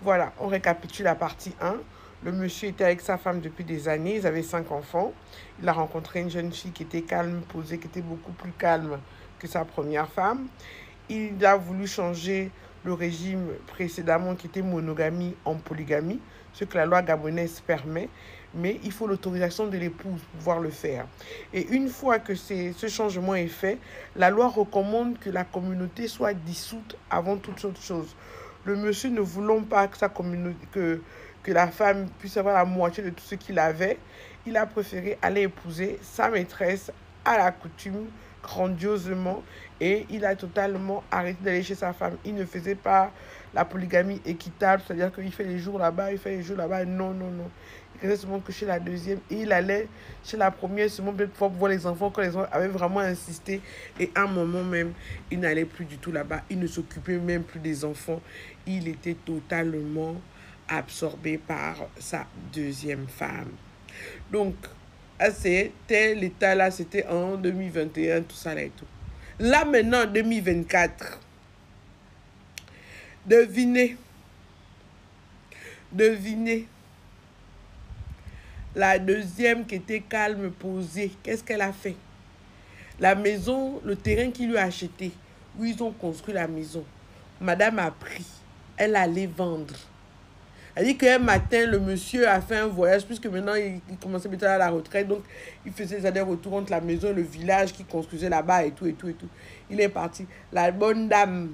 Voilà, on récapitule la partie 1. Le monsieur était avec sa femme depuis des années, ils avaient 5 enfants. Il a rencontré une jeune fille qui était calme, posée, qui était beaucoup plus calme que sa première femme. Il a voulu changer le régime précédemment qui était monogamie en polygamie, ce que la loi gabonaise permet, mais il faut l'autorisation de l'épouse pour pouvoir le faire. Et une fois que ce changement est fait, la loi recommande que la communauté soit dissoute avant toute autre chose. Le monsieur ne voulant pas que sa communauté, que la femme puisse avoir la moitié de tout ce qu'il avait, il a préféré aller épouser sa maîtresse à la coutume, grandiosement, et il a totalement arrêté d'aller chez sa femme. Il ne faisait pas la polygamie équitable, c'est-à-dire qu'il fait les jours là-bas, il fait les jours là-bas. Non, non, non. Il restait seulement que chez la deuxième. Et il allait chez la première seulement pour voir les enfants quand les enfants avaient vraiment insisté. Et à un moment même, il n'allait plus du tout là-bas. Il ne s'occupait même plus des enfants. Il était totalement absorbé par sa deuxième femme. Donc, c'était l'état là, c'était en 2021, tout ça là et tout. Là maintenant, en 2024, devinez, devinez, la deuxième qui était calme, posée, qu'est-ce qu'elle a fait? La maison, le terrain qu'il lui a acheté, où ils ont construit la maison, madame a pris, elle allait vendre. Elle dit qu'un matin, le monsieur a fait un voyage, puisque maintenant, il commençait bientôt à la retraite. Donc, il faisait des allers-retours entre la maison et le village qu'il construisait là-bas et tout, et tout, et tout. Il est parti. La bonne dame,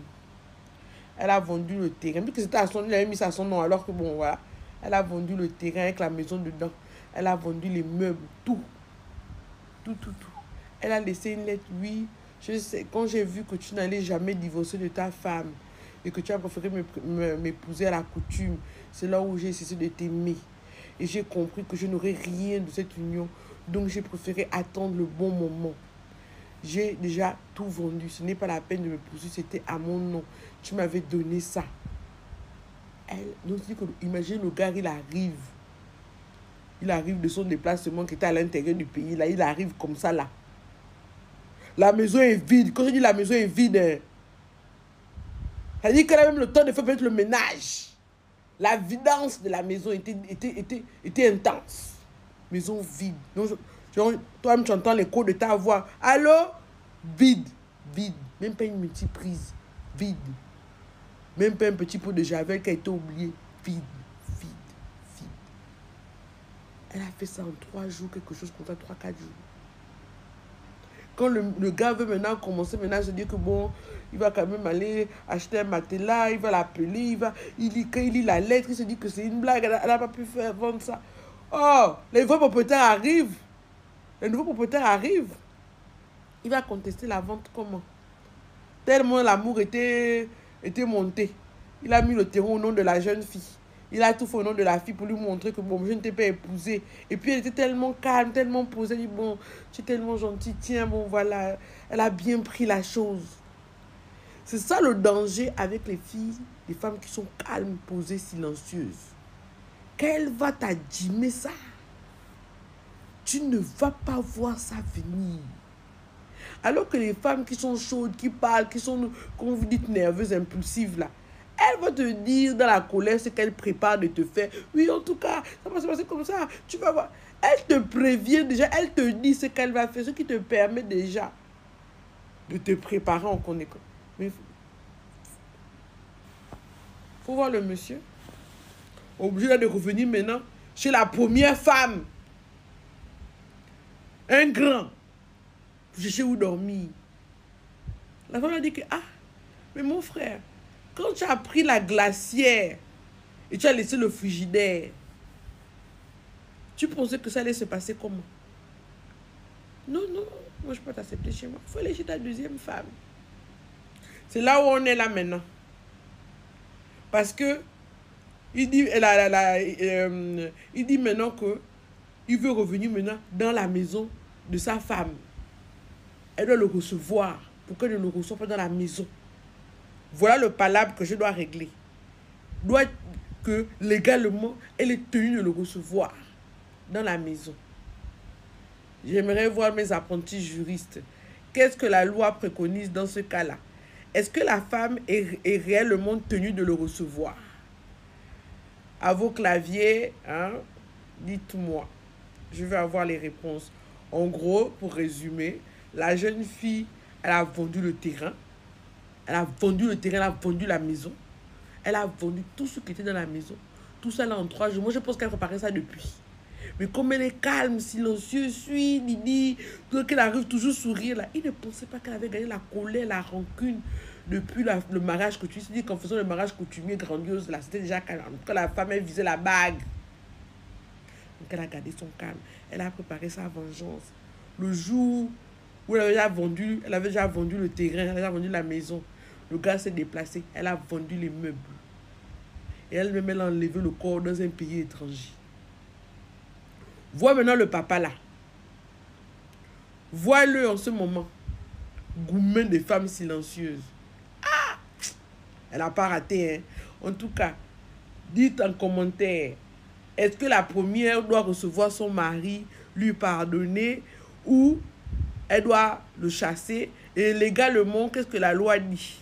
elle a vendu le terrain. Puisque c'était à son nom, il avait mis ça à son nom, alors que bon, voilà. Elle a vendu le terrain avec la maison dedans. Elle a vendu les meubles, tout. Tout, tout, tout. Elle a laissé une lettre, oui. Je sais, quand j'ai vu que tu n'allais jamais divorcer de ta femme et que tu as préféré m'épouser à la coutume, c'est là où j'ai cessé de t'aimer. Et j'ai compris que je n'aurais rien de cette union. Donc j'ai préféré attendre le bon moment. J'ai déjà tout vendu. Ce n'est pas la peine de me poursuivre. C'était à mon nom. Tu m'avais donné ça. Elle, donc, imagine le gars, il arrive. Il arrive de son déplacement qui était à l'intérieur du pays. Là, il arrive comme ça, là. La maison est vide. Quand je dis la maison est vide, ça dit qu'elle a même le temps de faire peut-être le ménage. La vidance de la maison était intense. Maison vide. Donc, toi-même, tu entends l'écho de ta voix. Allô? Vide. Vide. Même pas une multiprise. Vide. Même pas un petit pot de javel qui a été oublié. Vide. Vide. Vide. Elle a fait ça en 3 jours, quelque chose comme ça, 3-4 jours. Quand le gars veut maintenant commencer à se dire que bon, il va quand même aller acheter un matelas, il va l'appeler, quand il lit la lettre, il se dit que c'est une blague, elle n'a pas pu faire vendre ça. Oh, les nouveaux propriétaires arrivent. Les nouveaux propriétaires arrivent. Il va contester la vente comment? Tellement l'amour était monté. Il a mis le terreau au nom de la jeune fille. Il a tout fait au nom de la fille pour lui montrer que bon, je ne t'ai pas épousée. Et puis elle était tellement calme, tellement posée. Elle dit bon, tu es tellement gentille, tiens, bon voilà. Elle a bien pris la chose. C'est ça le danger avec les filles, les femmes qui sont calmes, posées, silencieuses. Qu'elle va t'adjimer ça. Tu ne vas pas voir ça venir. Alors que les femmes qui sont chaudes, qui parlent, qui sont, comme vous dites, nerveuses, impulsives là, elle va te dire dans la colère ce qu'elle prépare de te faire. Oui, en tout cas, ça va se passer comme ça. Tu vas voir. Elle te prévient déjà. Elle te dit ce qu'elle va faire. Ce qui te permet déjà de te préparer en connaissant. Mais faut voir le monsieur. Obligé de revenir maintenant chez la première femme. Un grand. Pour chercher où dormir. La femme a dit que, ah, mais mon frère, quand tu as pris la glacière et tu as laissé le frigidaire, tu pensais que ça allait se passer comment? Non, non, moi je peux pas t'accepter chez moi. Il faut aller chez ta deuxième femme. C'est là où on est là maintenant. Parce que il dit, il dit maintenant que il veut revenir maintenant dans la maison de sa femme. Elle doit le recevoir. Pourquoi elle ne le reçoit pas dans la maison? Voilà le palabre que je dois régler. Doit que légalement, elle est tenue de le recevoir dans la maison. J'aimerais voir mes apprentis juristes. Qu'est-ce que la loi préconise dans ce cas-là? Est-ce que la femme est réellement tenue de le recevoir? à vos claviers, hein, dites-moi. Je vais avoir les réponses. En gros, pour résumer, la jeune fille, elle a vendu le terrain. Elle a vendu le terrain, elle a vendu la maison. Elle a vendu tout ce qui était dans la maison. Tout ça là en 3 jours. Moi, je pense qu'elle préparait ça depuis. Mais comme elle est calme, silencieuse, suit, Didi, qu'elle arrive toujours sourire là, il ne pensait pas qu'elle avait gagné la colère, la rancune depuis le mariage coutumier. Il se dit qu'en faisant le mariage coutumier grandiose, là, c'était déjà calme. Quand la femme, elle visait la bague. Donc elle a gardé son calme. Elle a préparé sa vengeance. Le jour où elle avait déjà vendu le terrain, elle avait déjà vendu la maison. Le gars s'est déplacé. Elle a vendu les meubles. Et elle-même, elle a enlevé le corps dans un pays étranger. Vois maintenant le papa là. Vois-le en ce moment. Gourmet des femmes silencieuses. Ah! Elle n'a pas raté, hein. En tout cas, dites en commentaire. Est-ce que la première doit recevoir son mari, lui pardonner, ou elle doit le chasser? Et légalement, qu'est-ce que la loi dit?